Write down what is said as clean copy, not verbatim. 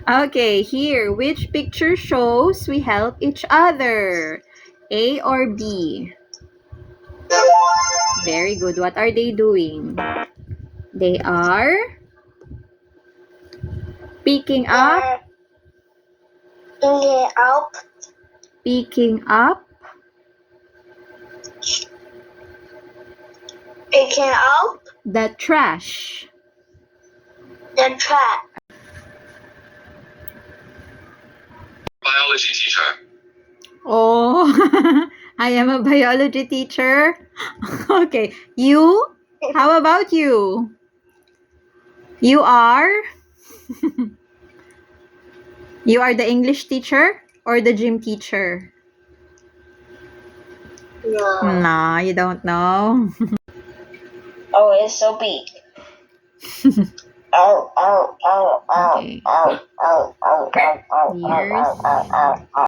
Okay, here, which picture shows we help each other? A or B? Very good. What are they doing? They are picking up. Picking up. Picking up The trash. the trash. Biology teacher. Oh, I am a biology teacher. Okay, you? How about you? You are? You are the English teacher or the gym teacher? No. No, you don't know. Oh, it's so big. Okay. Here's